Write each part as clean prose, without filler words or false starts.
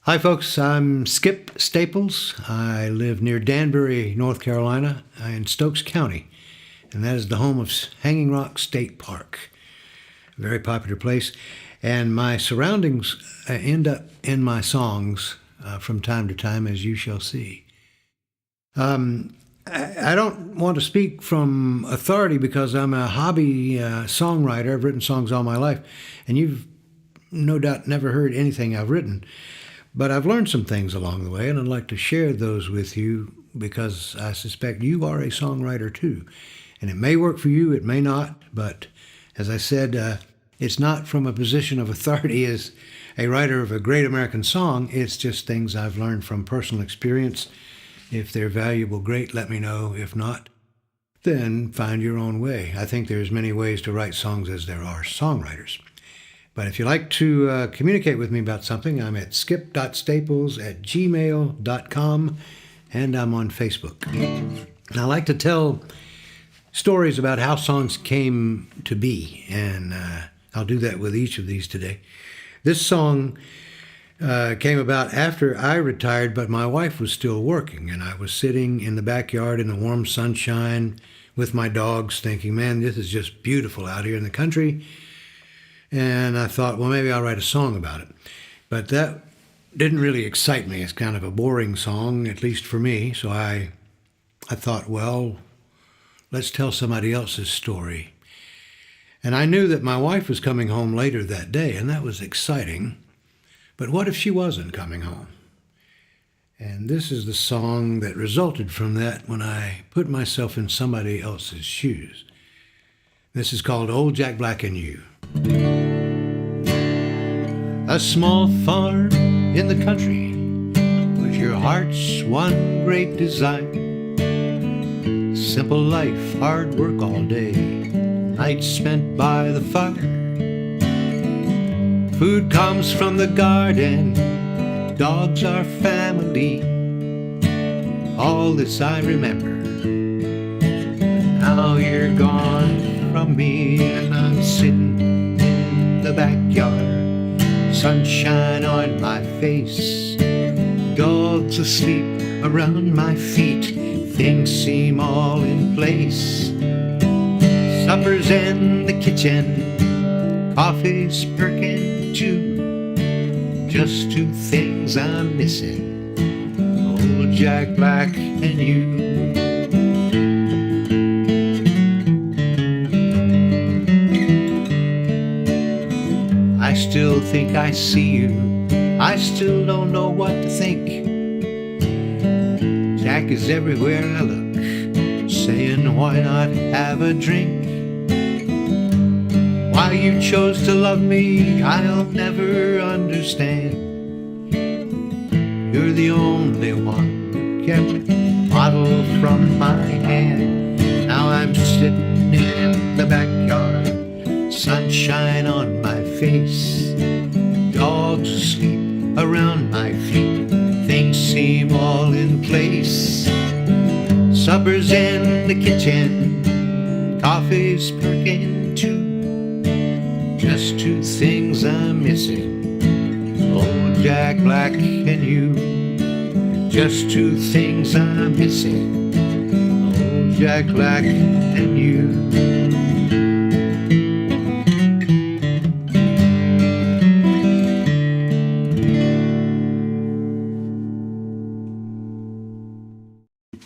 Hi, folks. I'm Skip Staples. I live near Danbury, North Carolina, in Stokes County, and that is the home of Hanging Rock State Park, a very popular place. And my surroundings end up in my songs from time to time, as you shall see. I don't want to speak from authority because I'm a hobby songwriter. I've written songs all my life, and you've no doubt never heard anything I've written. But I've learned some things along the way, and I'd like to share those with you because I suspect you are a songwriter too. And it may work for you, it may not, but as I said, it's not from a position of authority as a writer of a great American song. It's just things I've learned from personal experience. If they're valuable, great, let me know. If not, then find your own way. I think there's many ways to write songs as there are songwriters. But if you'd like to communicate with me about something, I'm at skip.staples@gmail.com, and I'm on Facebook. And I like to tell stories about how songs came to be, and I'll do that with each of these today. This song came about after I retired, but my wife was still working, and I was sitting in the backyard in the warm sunshine with my dogs thinking, man, this is just beautiful out here in the country. And I thought, well, maybe I'll write a song about it. But that didn't really excite me. It's kind of a boring song, at least for me. So I thought, well, let's tell somebody else's story. And I knew that my wife was coming home later that day, and that was exciting. But what if she wasn't coming home? And this is the song that resulted from that when I put myself in somebody else's shoes. This is called Old Jack Black and You. A small farm in the country was your heart's one great desire. Simple life, hard work all day, nights spent by the fire. Food comes from the garden, dogs are family. All this I remember. Now you're gone from me, and I'm sitting in the backyard. Sunshine on my face, dogs asleep around my feet. Things seem all in place. Supper's in the kitchen, coffee's perking too. Just two things I'm missing, Old Jack Black and you. I still think I see you, I still don't know what to think. Jack is everywhere I look, saying why not have a drink. Why you chose to love me, I'll never understand. You're the only one who kept the bottle from my hand. Now I'm sitting in the backyard, sunshine on my face, dogs asleep around my feet. Things seem all in place. Supper's in the kitchen, coffee's perking too. Just two things I'm missing, Old Jack Black and you. Just two things I'm missing, Old Jack Black and you.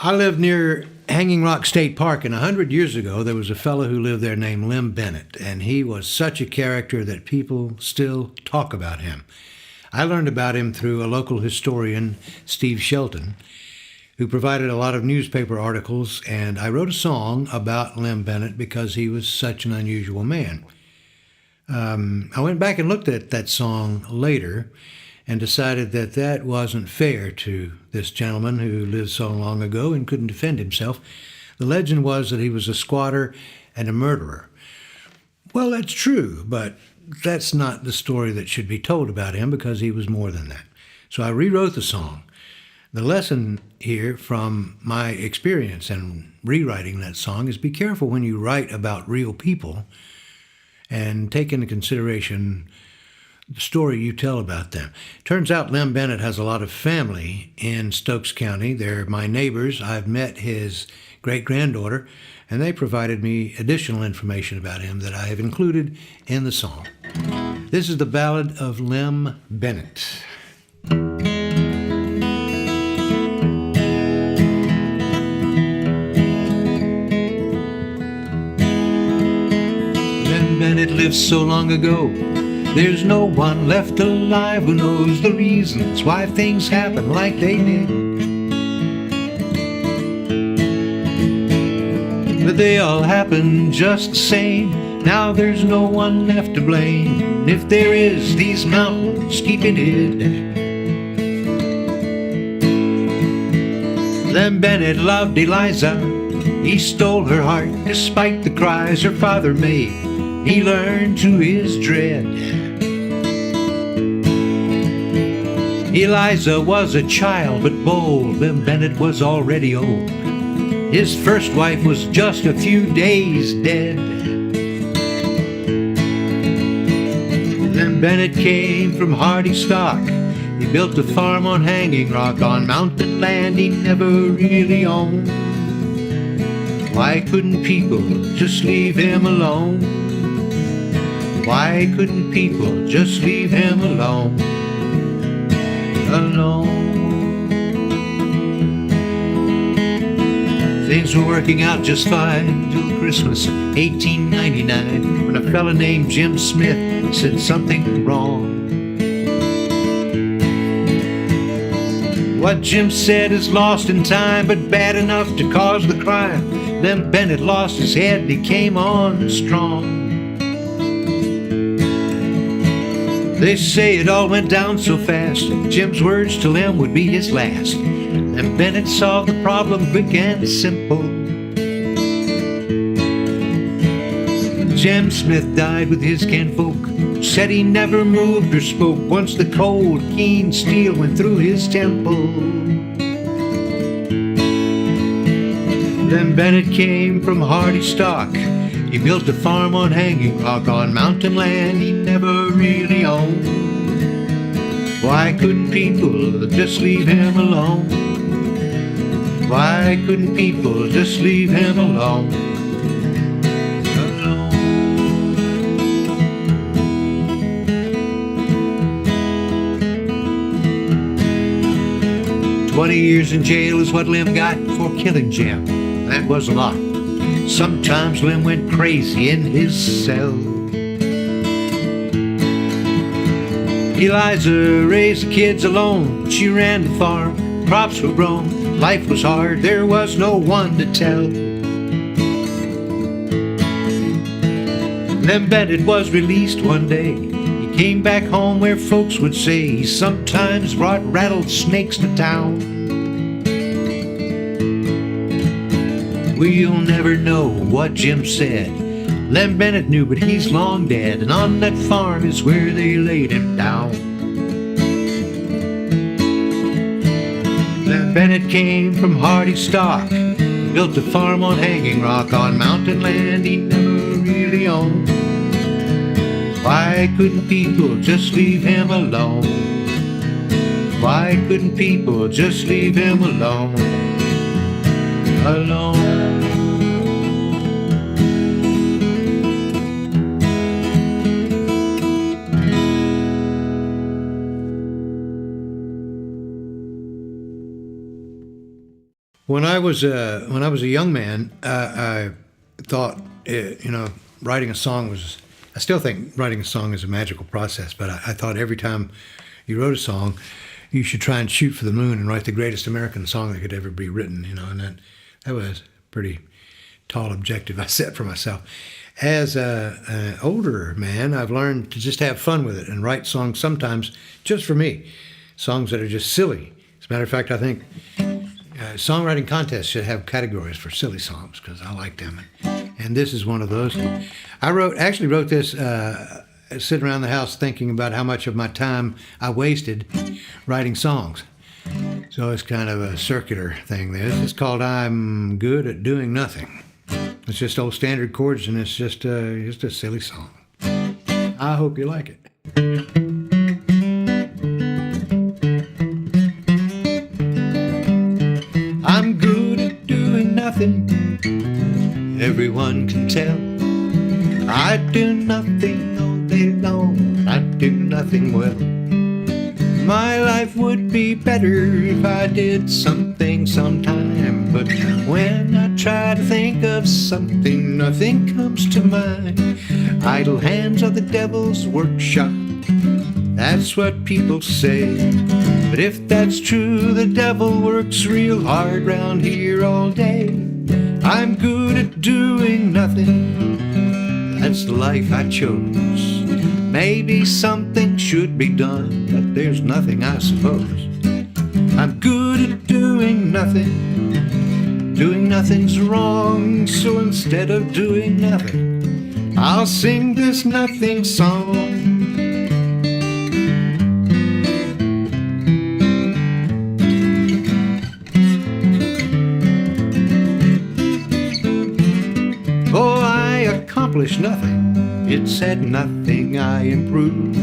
I live near Hanging Rock State Park, and 100 years ago there was a fellow who lived there named Lem Bennet, and he was such a character that people still talk about him. I learned about him through a local historian, Steve Shelton, who provided a lot of newspaper articles, and I wrote a song about Lem Bennet because he was such an unusual man. I went back and looked at that song later and decided that that wasn't fair to this gentleman who lived so long ago and couldn't defend himself. The legend was that he was a squatter and a murderer. Well, that's true, but that's not the story that should be told about him because he was more than that. So I rewrote the song. The lesson here from my experience in rewriting that song is be careful when you write about real people and take into consideration the story you tell about them. Turns out Lem Bennet has a lot of family in Stokes County. They're my neighbors. I've met his great-granddaughter, and they provided me additional information about him that I have included in the song. This is the Ballad of Lem Bennet. Lem Bennet lived so long ago, there's no one left alive who knows the reasons why things happen like they did. But they all happen just the same. Now there's no one left to blame. And if there is, these mountains keep it hid. Lem Bennet loved Eliza. He stole her heart despite the cries her father made. He learned to his dread. Eliza was a child but bold. Lem Bennet was already old. His first wife was just a few days dead. Lem Bennet came from hardy stock. He built a farm on Hanging Rock, on mountain land he never really owned. Why couldn't people just leave him alone? Why couldn't people just leave him alone? Things were working out just fine till Christmas 1899, when a fella named Jim Smith said something wrong. What Jim said is lost in time, but bad enough to cause the crime. Lem Bennet lost his head, he came on strong. They say it all went down so fast, Jim's words to Lem would be his last. Lem Bennet solved the problem quick and simple. Jim Smith died with his kinfolk, said he never moved or spoke once the cold, keen steel went through his temple. Lem Bennet came from hardy stock. He built a farm on Hanging Rock, on mountain land he never really owned. Why couldn't people just leave him alone? Why couldn't people just leave him alone? 20 years in jail is what Lem got for killing Jim. That was a lot. Sometimes Lem went crazy in his cell. Eliza raised the kids alone. She ran the farm, crops were grown. Life was hard, there was no one to tell. Lem Bennet was released one day. He came back home where folks would say he sometimes brought rattlesnakes to town. We'll never know what Jim said. Lem Bennet knew, but he's long dead, and on that farm is where they laid him down. Lem Bennet came from hardy stock. He built a farm on Hanging Rock, on mountain land he never really owned. Why couldn't people just leave him alone? Why couldn't people just leave him alone? Alone. When I was a young man, I thought, writing a song was. I still think writing a song is a magical process, but I thought every time you wrote a song, you should try and shoot for the moon and write the greatest American song that could ever be written. And that was a pretty tall objective I set for myself. As an older man, I've learned to just have fun with it and write songs sometimes just for me, songs that are just silly. As a matter of fact, I think songwriting contests should have categories for silly songs because I like them. And this is one of those. I actually wrote this sitting around the house thinking about how much of my time I wasted writing songs. So it's kind of a circular thing there. It's called I'm Good at Doing Nothing. It's just old standard chords, and it's just a silly song. I hope you like it. everyone can tell. I do nothing all day long, I do nothing well. My life would be better if I did something sometime, but when I try to think of something, nothing comes to mind. Idle hands are the devil's workshop, that's what people say. But if that's true, the devil works real hard round here all day. I'm good at doing nothing, that's the life I chose. Maybe something should be done, but there's nothing, I suppose. I'm good at doing nothing, doing nothing's wrong, so instead of doing nothing, I'll sing this nothing song. Oh, I accomplished nothing, it said nothing I improve.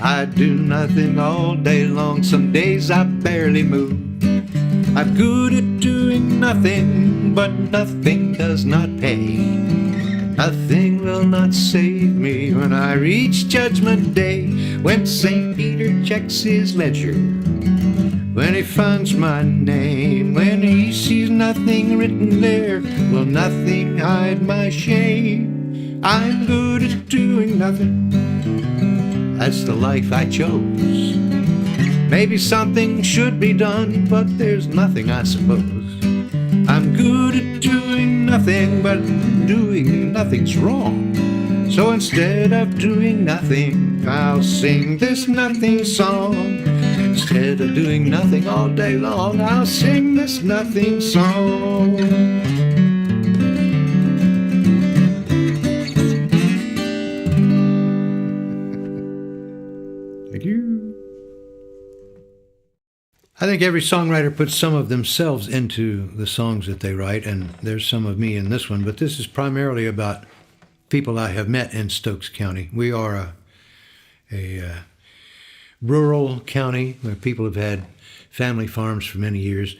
I do nothing all day long, some days I barely move. I'm good at doing nothing, but nothing does not pay. Nothing will not save me when I reach Judgment Day. When St. Peter checks his ledger, when he finds my name, when he sees nothing written there, will nothing hide my shame. I'm good at doing nothing, that's the life I chose. Maybe something should be done, but there's nothing, I suppose. I'm good at doing nothing, but doing nothing's wrong. So instead of doing nothing, I'll sing this nothing song. Instead of doing nothing all day long, I'll sing this nothing song. I think every songwriter puts some of themselves into the songs that they write, and there's some of me in this one, but this is primarily about people I have met in Stokes County. We are a rural county where people have had family farms for many years.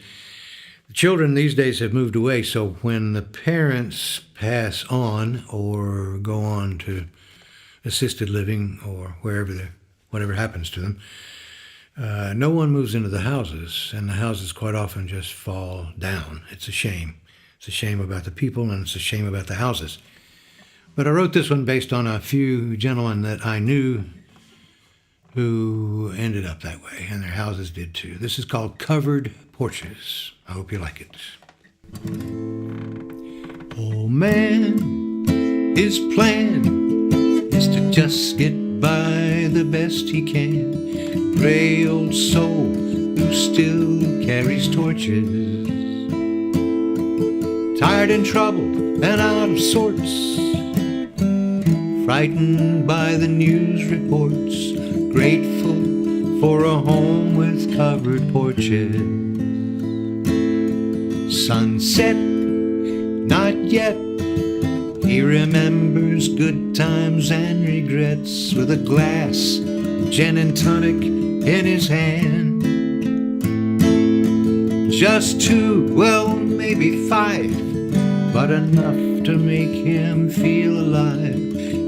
The children these days have moved away, so when the parents pass on or go on to assisted living or whatever happens to them, no one moves into the houses, and the houses quite often just fall down. It's a shame. It's a shame about the people, and it's a shame about the houses. But I wrote this one based on a few gentlemen that I knew who ended up that way, and their houses did too. This is called Covered Porches. I hope you like it. Oh man, his plan is to just get by the best he can. Gray old soul who still carries torches. Tired and troubled and out of sorts, frightened by the news reports, grateful for a home with covered porches. Sunset, not yet. He remembers good times and regrets with a glass of gin and tonic in his hand. Just 2, well, maybe 5, but enough to make him feel alive.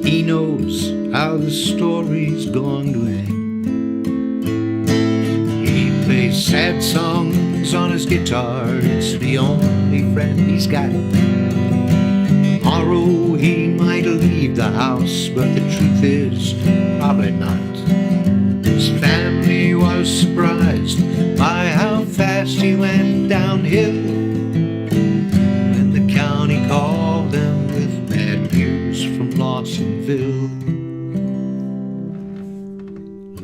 He knows how the story's going to end. He plays sad songs on his guitar, it's the only friend he's got. Tomorrow he might leave the house, but the truth is, probably not. His family was surprised by how fast he went downhill when the county called them with bad news from Lawsonville.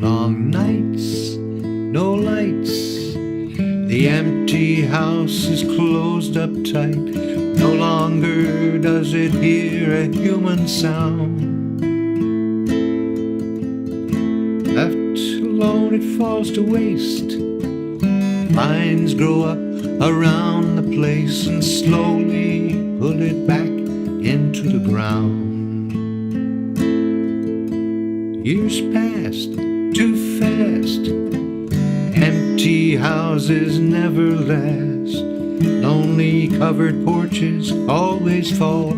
Long nights, no lights, the empty house is closed up tight. No longer does it hear a human sound. Left alone it falls to waste. Vines grow up around the place and slowly pull it back into the ground. Years passed too fast. Empty houses never last. Lonely chimney covered porches always fall.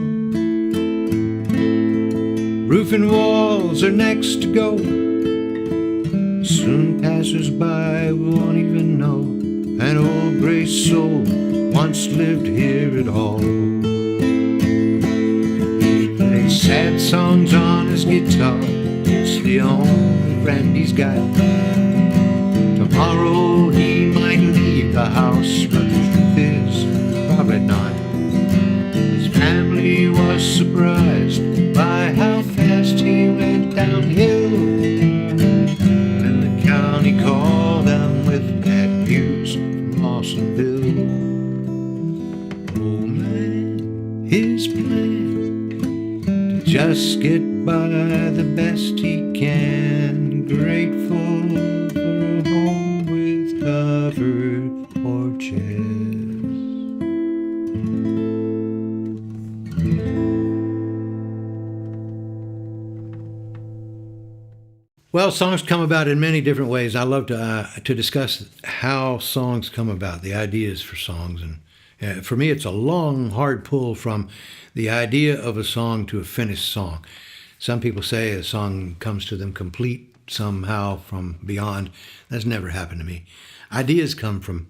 Roof and walls are next to go. Soon passers-by won't even know an old gray soul once lived here at all. He plays sad songs on his guitar. It's the only friend he's got. Tomorrow he might leave the house, but the truth is, probably not. His family was surprised by how fast he went downhill. And the county called them with bad news from Lawsonville. Oh man, his plan to just get by the best he can. Grateful for a home with covered porches. Well, songs come about in many different ways. I love to discuss how songs come about, the ideas for songs. And for me, it's a long, hard pull from the idea of a song to a finished song. Some people say a song comes to them complete somehow from beyond. That's never happened to me. Ideas come from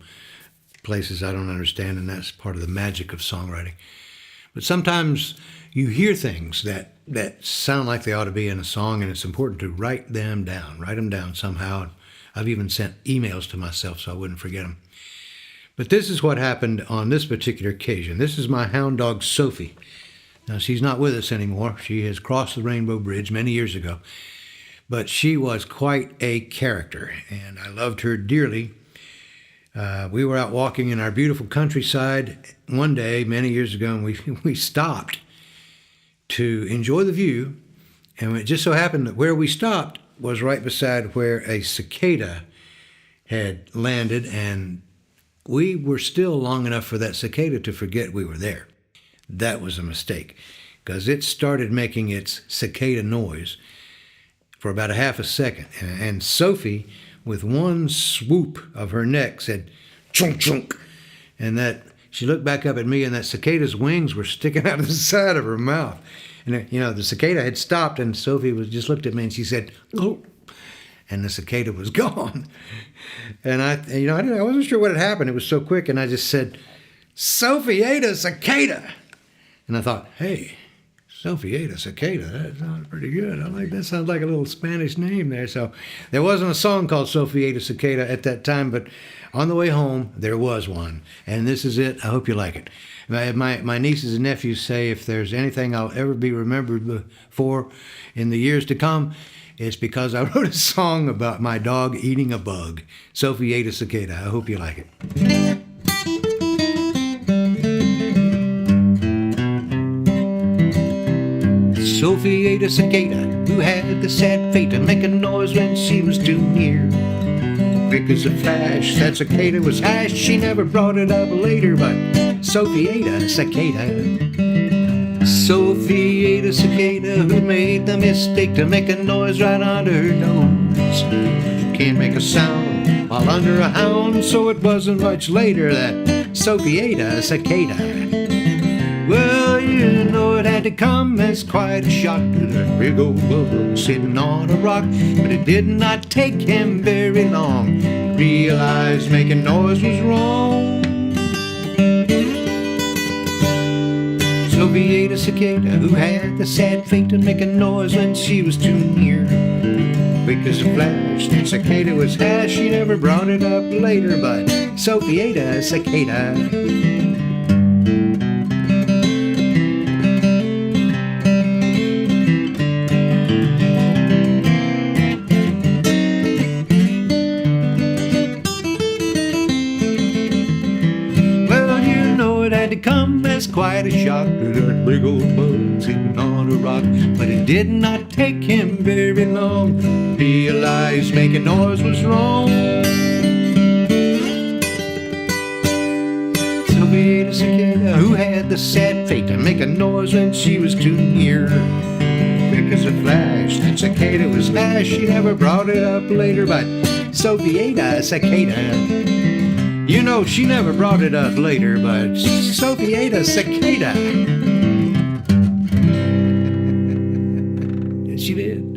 places I don't understand, and that's part of the magic of songwriting. But sometimes you hear things that sound like they ought to be in a song, and it's important to write them down somehow. I've even sent emails to myself so I wouldn't forget them. But this is what happened on this particular occasion. This is my hound dog, Sophie. Now, she's not with us anymore. She has crossed the Rainbow Bridge many years ago. But she was quite a character, and I loved her dearly. We were out walking in our beautiful countryside one day many years ago, and we stopped to enjoy the view. And it just so happened that where we stopped was right beside where a cicada had landed, and we were still long enough for that cicada to forget we were there. That was a mistake, because it started making its cicada noise for about a half a second. And Sophie, with one swoop of her neck, said, chunk, chunk. And that she looked back up at me, and that cicada's wings were sticking out of the side of her mouth. And, the cicada had stopped, and Sophie just looked at me, and she said, oh, and the cicada was gone. And I wasn't sure what had happened. It was so quick, and I just said, Sophie ate a cicada. And I thought, hey, Sophie ate a cicada. That sounds pretty good. That sounds like a little Spanish name there. So there wasn't a song called Sophie Ate a Cicada at that time, but on the way home, there was one. And this is it. I hope you like it. My nieces and nephews say if there's anything I'll ever be remembered for in the years to come, it's because I wrote a song about my dog eating a bug. Sophie Ate a Cicada. I hope you like it. Sophie ate a cicada who had the sad fate of making noise when she was too near. Quick as a flash, that cicada was hashed. She never brought it up later, but Sophie ate a cicada. Sophie ate a cicada who made the mistake to make a noise right under her nose. She can't make a sound while under a hound, so it wasn't much later that Sophie ate a cicada. Well, it had to come as quite a shock to that big old bug sitting on a rock. But it did not take him very long to realize making noise was wrong. Sophie ate a cicada who had the sad fate to make a noise when she was too near. Quick as a flash, that cicada was hashed. She never brought it up later, but Sophie ate a cicada. To come as quite a shock to that big old bug sitting on a rock. But it did not take him very long to realize making noise was wrong. Sophie ate a cicada who had the sad fate to make a noise when she was too near. Quick as a flash, that cicada was hashed. She never brought it up later, but Sophie ate a cicada. You know, she never brought it up later, but Sophie ate a cicada. Yes, she did.